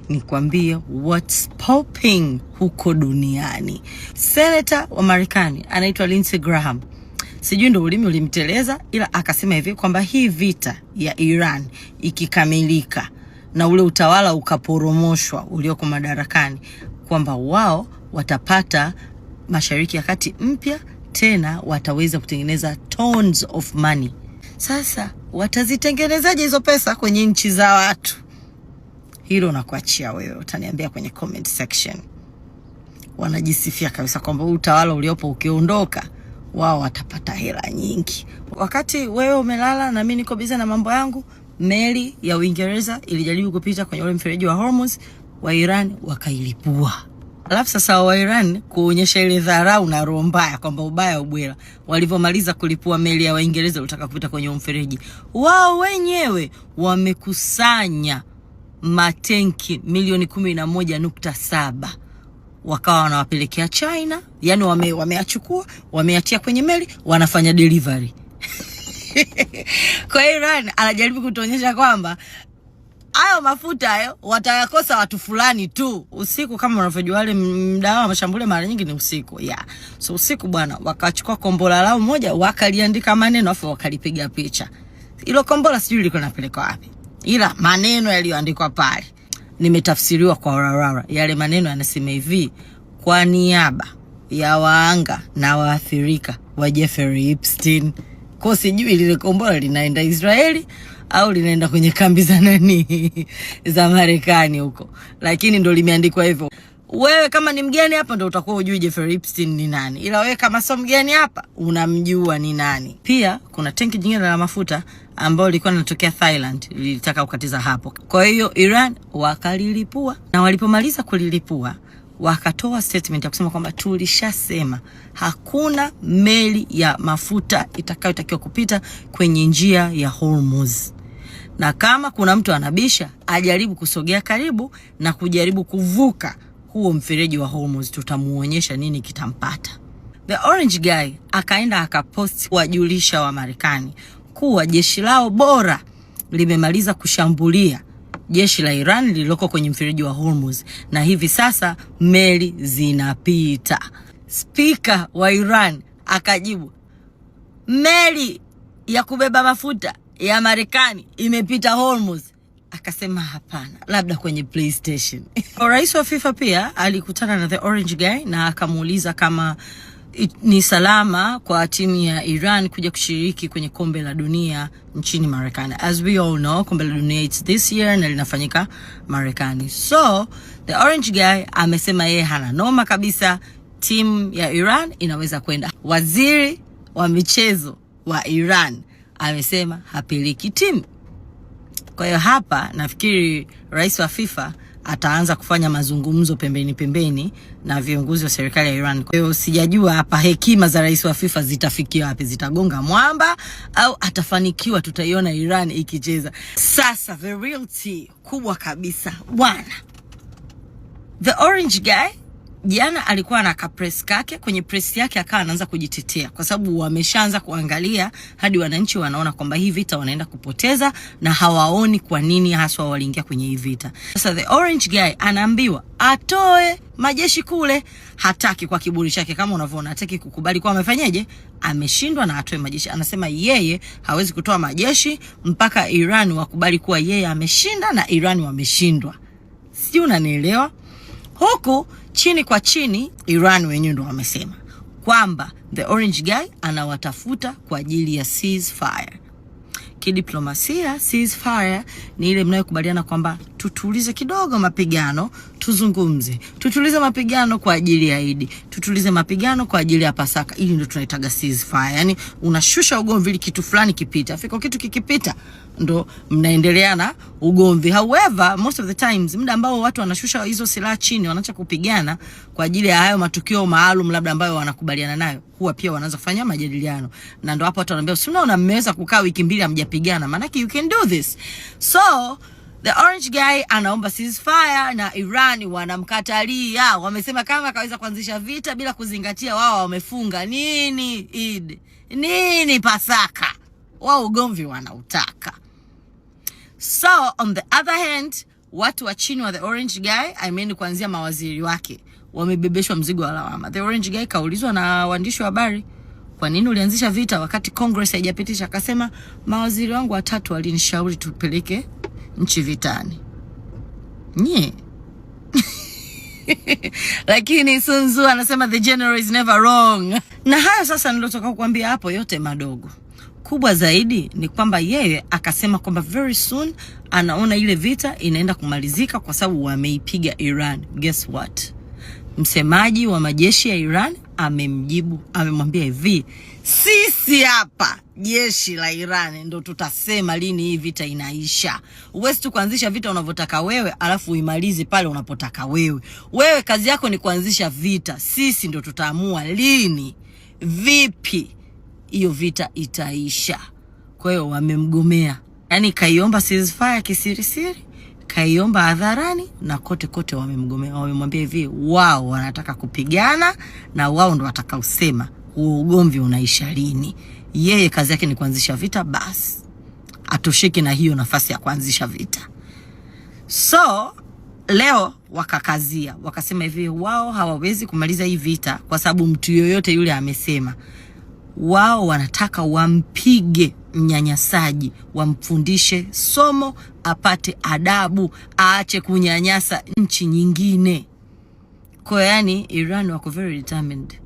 nikwambie what's popping huko duniani. Senator wa Marekani anaitwa Lindsey Graham, sijui ndo ulimi ulimteleza, ila akasema hivi kwamba hii vita ya Iran ikikamilika na ule utawala ukaporomoshwa ulioko madarakani, kwamba wao watapata Mashariki ya Kati mpya, tena wataweza kutengeneza tons of money. Sasa watazitengenezaje hizo pesa kwenye nchi za watu? Hilo nakuachia wewe, utaniambia kwenye comment section. Wanajisifia kabisa kwamba utawala uliopo ukiondoka wao watapata hela nyingi. Wakati wewe umelala na mimi niko busy na mambo yangu, meli ya Uingereza ilijaribu kupita kwenye ule mfereji wa Hormuz, wa Iran wakailipua. Alafu sasa wa Iran kuonyesha ile dharau na roho mbaya kwamba ubaya ubwela, walivyomaliza kulipua meli ya Uingereza ilitaka kupita kwenye mfereji, wao wenyewe wamekusanya matenki milioni 11.7 wakawa wanawapelekea China. Yani wameachukua, wameatia kwenye meli, wanafanya delivery. Kwa Iran anajaribu kutuonyesha kwamba hayo mafuta hayo watayakosa watu fulani tu usiku. Kama unavyojua wale mdawa wa mashambulio mara nyingi ni usiku. So usiku bwana, wakachukua kombola lao moja, wakaliandika maneno afu wakalipiga picha. Hilo kombola sijui liko napeleka wapi, ila maneno yaliyoandikwa pale nimetafsiriwa kwa warara. Yale maneno yanasema hivi: kwa niaba ya waanga na waathirika wa Jeffrey Epstein. Kwa sijui lile kombola linaenda Israeli au linaenda kwenye kambi za nani za Marekani huko, lakini ndo limeandikwa hivyo. Wewe kama ni mgeni hapa ndo utakuwa hujui Jeffrey Epstein ni nani, ila wewe kama sio mgeni hapa unamjua ni nani. Pia kuna tanki jingine la mafuta ambao lilikuwa linatokea Thailand, lilitaka kukatiza hapo. Kwa hiyo Iran wakalilipua, na walipomaliza kulilipua wakatoa statement ya kusema kwamba tulishasema hakuna meli ya mafuta itakayotakiwa kupita kwenye njia ya Hormuz, na kama kuna mtu anabisha ajaribu kusogea karibu na kujaribu kuvuka huo mfereji wa Hormuz, tutamuonyesha nini kitampata. The Orange Guy akaenda akapost wajulisha wa Marekani kuwa jeshi lao bora limemaliza kushambulia jeshi la Iran lililoko kwenye mfereji wa Hormuz, na hivi sasa meli zinapita. Speaker wa Iran akajibu, meli ya kubeba mafuta ya Marekani imepita Hormuz. Akasema hapana, labda kwenye PlayStation. Rais wa FIFA pia alikutana na The Orange Guy na akamuuliza kama ni salama kwa timu ya Iran kuja kushiriki kwenye kombe la dunia nchini Marekani. As we all know, kombe la dunia it's this year na linafanyika Marekani. So The Orange Guy amesema yeye hana noma kabisa, timu ya Iran inaweza kwenda. Waziri wa michezo wa Iran amesema hapeleki timu. Kwa hiyo hapa nafikiri rais wa FIFA ataanza kufanya mazungumzo pembeni na viongozi wa serikali ya Iran. Kwa hiyo sijajua hapa hekima za rais wa FIFA zitafikia wapi, zitagonga mwamba au atafanikiwa tutaiona Iran ikicheza. Sasa the real tea kubwa kabisa bwana, The Orange Guy jana alikuwa na press kake, kwenye press yake akawa anaanza kujitetea kwa sababu wameshaanza kuangalia hadi wananchi wanaona kwamba hii vita wanaenda kupoteza na hawaoni kwa nini haswa waliingia kwenye hii vita. Sasa The Orange Guy anaambiwa atoe majeshi kule, hataki kwa kiburi chake kama unavyoona, hataki kukubali kwa amefanyaje, ameshindwa na atoe majeshi. Anasema yeye hawezi kutoa majeshi mpaka Iran wakubali kuwa yeye ameshinda na Iran wameshindwa. Si unanielewa? Huku chini kwa chini Iran wenyewe ndo wamesema kwamba The Orange Guy anawatafuta kwa ajili ya ceasefire. Kidiplomasia ceasefire ni ile mnayokubaliana kwamba tutulize kidogo mapigano, tuzungumze. Tutulize mapigano kwa ajili ya Eid, tutulize mapigano kwa ajili ya Pasaka. Ili ndio tunaitaga ceasefire. Yani unashusha ugomvi ili kitu fulani kipita. Afika kitu kikipita ndo mnaendelea na ugomvi. However, most of the times muda ambao watu wanashusha hizo silaha chini, wanaacha kupigana kwa ajili ya hayo matukio maalum labda ambayo wanakubaliana nayo, huwa pia wanaanza kufanya majadiliano. Na ndo hapo watu wanaambia si unaona mmeweza kukaa wiki 2 hamjapigana, maana you can do this. So The Orange Guy anaomba ceasefire na Iran wanamkatalia. Wamesema kama kaweza kuanzisha vita bila kuzingatia wao wamefunga nini Eid, nini Pasaka, wao ugomvi wanautaka. So on the other hand, watu wa chini wa the orange guy, I mean kuanzia mawaziri wake, wamebebeshwa mzigo wa lawama. The orange guy kaulizwa na waandishi wa habari, kwa nini ulianzisha vita wakati Congress haijapitisha? Akasema mawaziri wangu 3 walinishauri tupeleke nchi vitani. Nye. Lakini Sun Tzu anasema the general is never wrong. Na hayo sasa nilotoka kukuambia hapo yote madogo. Kubwa zaidi ni kwamba yeye akasema kwamba very soon anaona ile vita inaenda kumalizika kwa sababu wameipiga Iran. Guess what? Msemaji wa majeshi ya Iran amemjibu, amemwambia hivi, sisi hapa jeshi la Iran ndo tutasema lini hii vita inaisha. Uwezi tu kuanzisha vita unavyotaka wewe alafu uimalize pale unapotaka wewe. Wewe kazi yako ni kuanzisha vita. Sisi ndo tutaamua lini, vipi hiyo vita itaisha. Kwa hiyo wamemgomea. Yaani kaiomba ceasefire kisirisiri, kaiomba hadharani, na kote kote wamemgomea. Wamemwambia hivi wao wanataka kupigana na wao ndo watakaosema ugomvi unaisha lini. Yeye kazi yake ni kuanzisha vita basi. Atosheki na hiyo nafasi ya kuanzisha vita. So leo wakakazia, wakasema hivi wao hawawezi kumaliza hii vita kwa sababu mtu yoyote yule amesema. Wao wanataka wampige mnyanyasaji, wamfundishe somo, apate adabu, aache kunyanyasa nchi nyingine. Kwa yani Iran wako very determined.